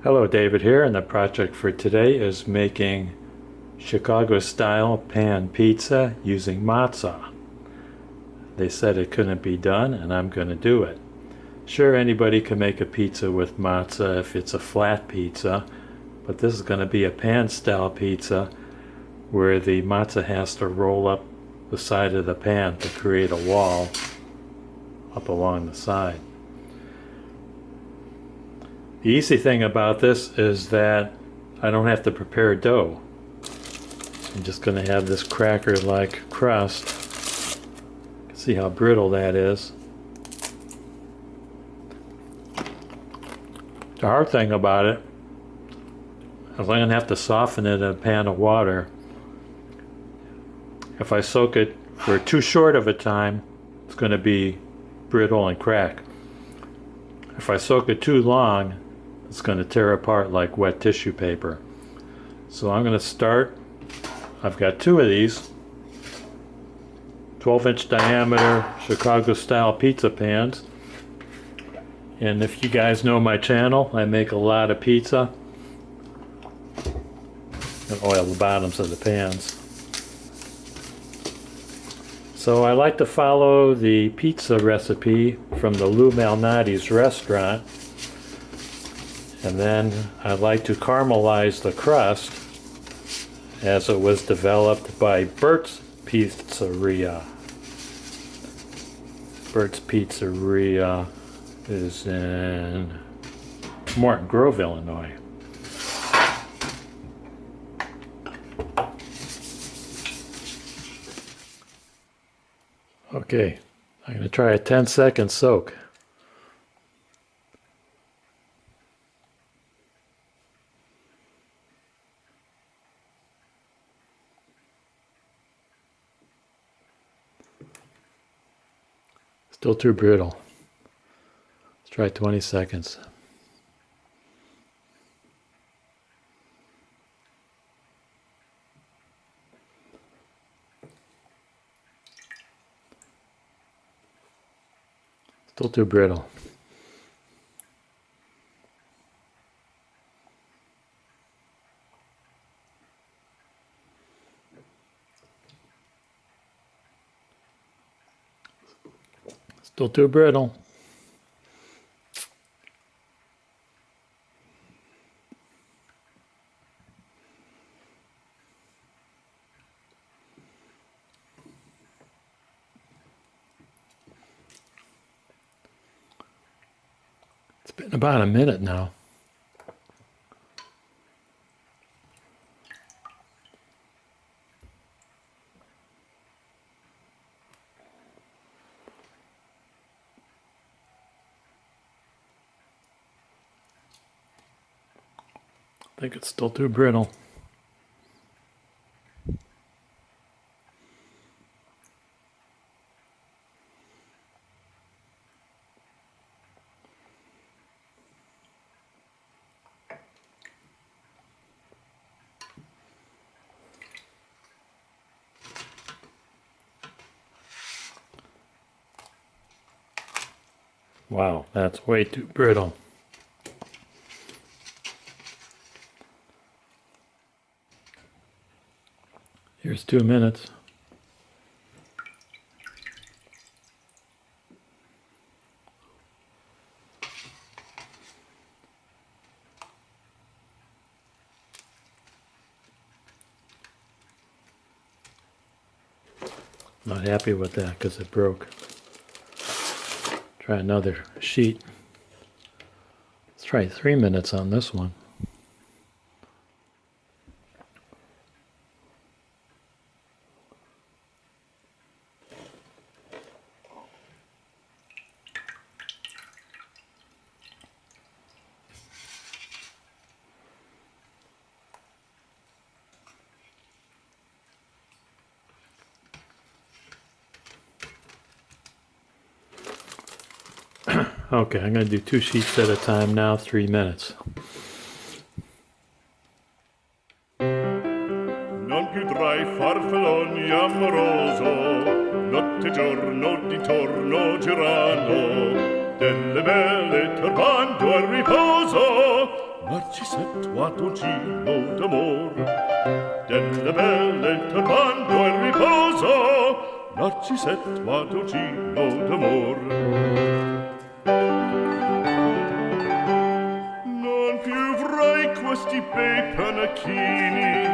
Hello, David here, and the project for today is making Chicago-style pan pizza using matzah. They said it couldn't be done, and I'm going to do it. Sure, anybody can make a pizza with matzah if it's a flat pizza, but this is going to be a pan-style pizza where the matzah has to roll up the side of the pan to create a wall up along the side. The easy thing about this is that I don't have to prepare dough. I'm just going to have this cracker-like crust. You can see how brittle that is. The hard thing about it is I'm going to have to soften it in a pan of water. If I soak it for too short of a time, it's going to be brittle and crack. If I soak it too long, it's going to tear apart like wet tissue paper. So I'm going to start. I've got two of these 12-inch diameter Chicago-style pizza pans. And if you guys know my channel, I make a lot of pizza and oil the bottoms of the pans. So I like to follow the pizza recipe from the Lou Malnati's restaurant. And then I like to caramelize the crust as it was developed by Burt's Pizzeria. Burt's Pizzeria is in Morton Grove, Illinois. Okay, I'm going to try a 10-second soak. Still too brittle. Let's try 20 seconds. Still too brittle. Still too brittle. It's been about a minute now. I think it's still too brittle. Wow, that's way too brittle. Here's 2 minutes. Not happy with that because it broke. Try another sheet. Let's try 3 minutes on this one. Okay, I'm going to do 2 sheets at a time now, 3 minutes. Non più tra i farfalloni amoroso, notte e giorno d'intorno girano, delle belle turbando al riposo, ma ci settuato giro d'amor, delle belle turbando il riposo, ma ci settuato giro d'amor. Non più avrai questi bei panacchini,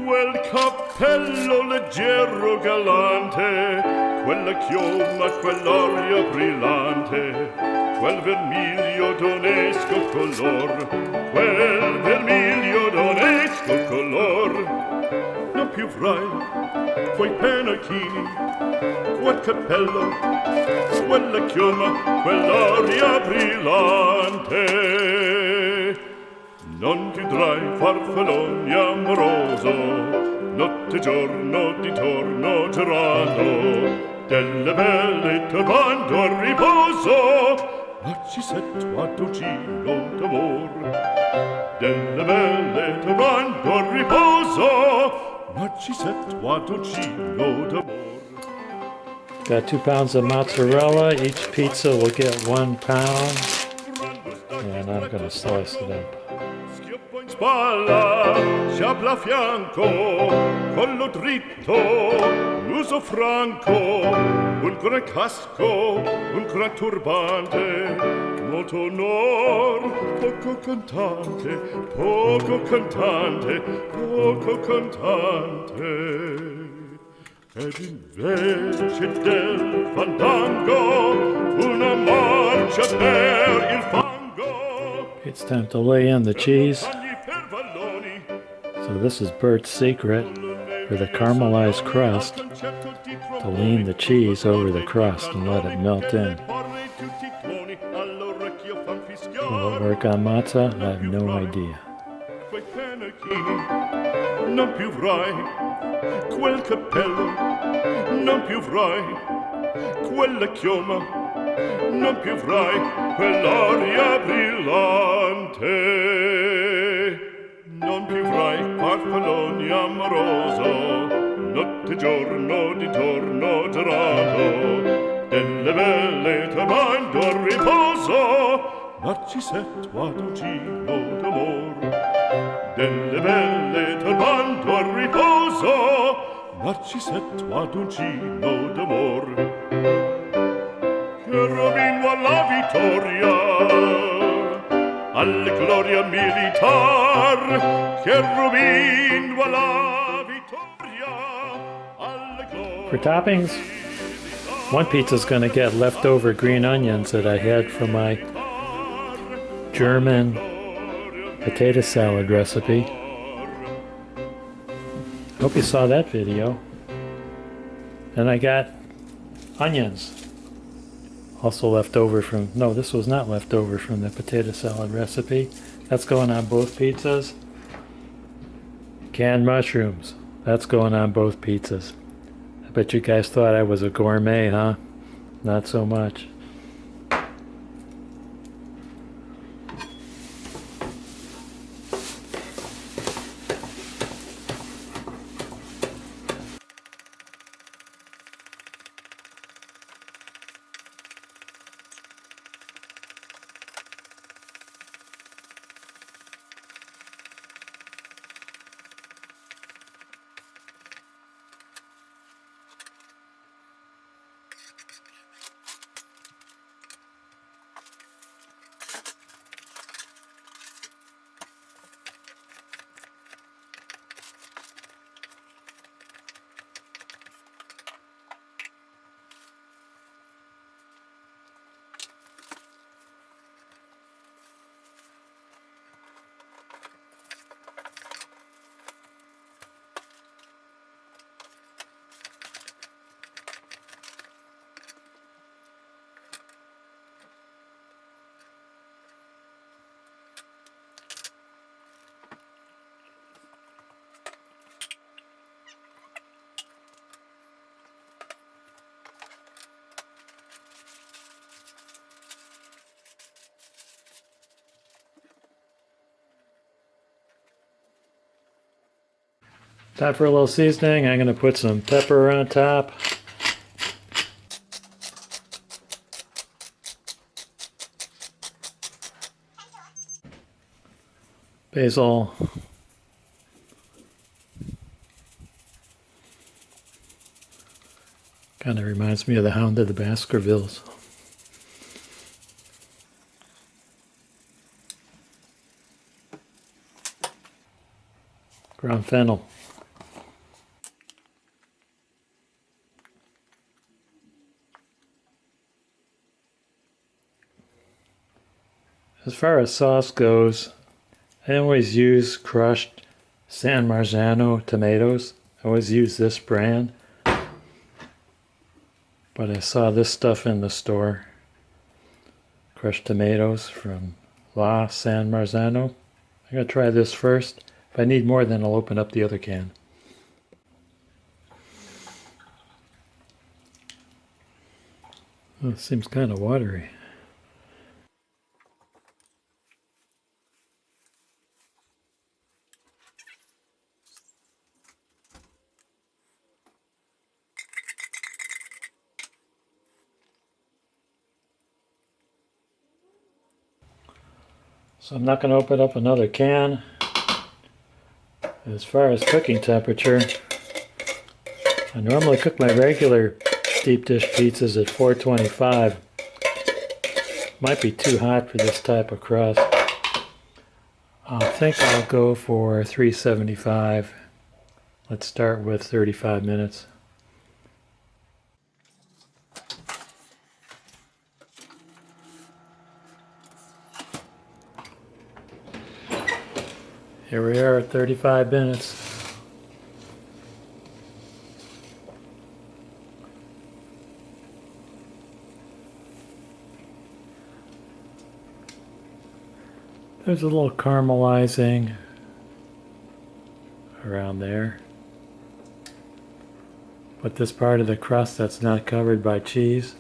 quel cappello leggero galante, quella chioma, quell'aria brillante, quel vermiglio d'onesco color, quel vermiglio d'onesco color. Non più avrai quei pennacchini, quel cappello, quella chioma, quell'aria brillante. Non ti udrai farfallone amoroso, notte e giorno di torno girando, delle belle turbando al riposo, ma ci settuato giro d'amor. Delle belle turbando al riposo, ma ci settuato giro d'amor. Got 2 pounds of mozzarella. Each pizza will get 1 pound. And I'm going to slice it up. Schioppo in spalla, sciabla a fianco, collo dritto, muso franco, un gran casco, un gran turbante, molto onor, poco cantante, poco cantante, poco cantante. Ed invece del fandango, una marcia per il fango. It's time to lay in the cheese. So this is Burt's secret for the caramelized crust, to lean the cheese over the crust and let it melt in. Will it work on matzah? I have no idea. Non più avrai quel cappello, non più avrai quella chioma, non più avrai quell'aria brillante, non più avrai farfallone amoroso, notte e giorno di torno girando, delle belle turbando al riposo, ma ci settuato giro d'amor. Delle belle turbando al riposo, ma ci settuato giro d'amor. Che rovino alla vittoria, alla gloria militar, che rovino alla vittoria, alla gloria. For toppings, one pizza's going to get leftover green onions that I had from my German potato salad recipe. Hope you saw that video. And I got onions. Also left over from, no, this was not left over from the potato salad recipe. That's going on both pizzas. Canned mushrooms. That's going on both pizzas. I bet you guys thought I was a gourmet, huh? Not so much. Time for a little seasoning. I'm going to put some pepper on top. Basil. Kind of reminds me of the Hound of the Baskervilles. Ground fennel. As far as sauce goes, I always use crushed San Marzano tomatoes. I always use this brand. But I saw this stuff in the store. Crushed tomatoes from San Marzano. I'm going to try this first. If I need more, then I'll open up the other can. Oh, it seems kind of watery. So I'm not going to open up another can. As far as cooking temperature, I normally cook my regular deep dish pizzas at 425. Might be too hot for this type of crust. I think I'll go for 375. Let's start with 35 minutes. Here we are at 35 minutes. There's a little caramelizing around there. But this part of the crust that's not covered by cheese,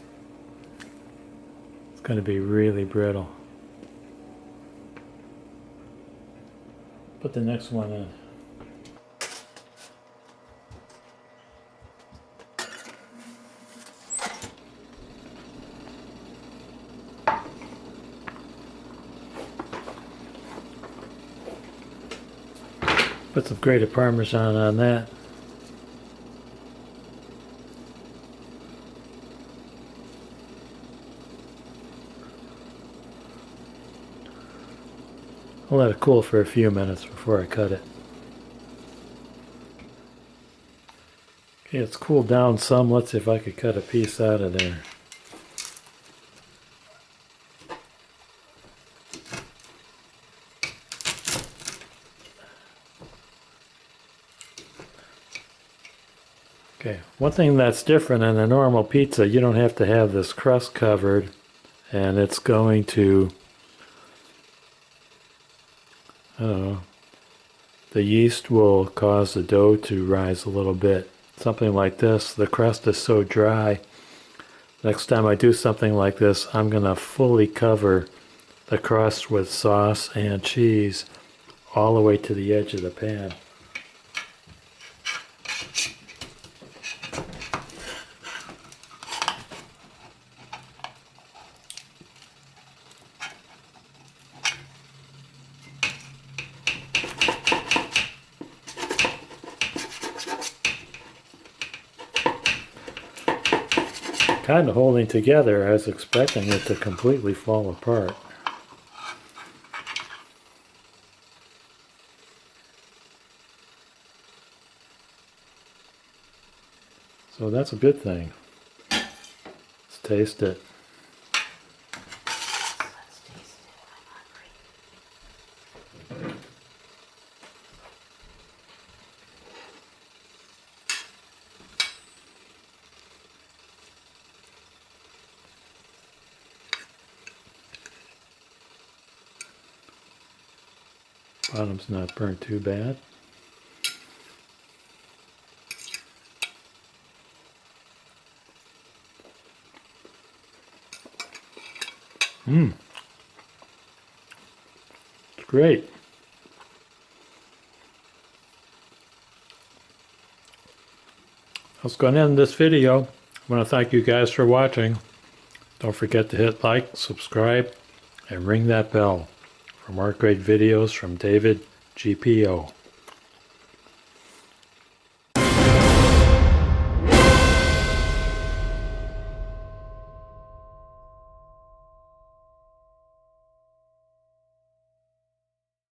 it's going to be really brittle. Put the next one in. Put some grated parmesan on that. I'll let it cool for a few minutes before I cut it. Okay, it's cooled down some. Let's see if I could cut a piece out of there. Okay, one thing that's different in a normal pizza, you don't have to have this crust covered, and it's going to, I don't know, the yeast will cause the dough to rise a little bit. Something like this, the crust is so dry. Next time I do something like this, I'm going to fully cover the crust with sauce and cheese all the way to the edge of the pan. Kind of holding together. I was expecting it to completely fall apart. So that's a good thing. Let's taste it. Bottom's not burnt too bad. It's great. I was going to end this video. I want to thank you guys for watching. Don't forget to hit like, subscribe, and ring that bell for For more great videos from David GPO.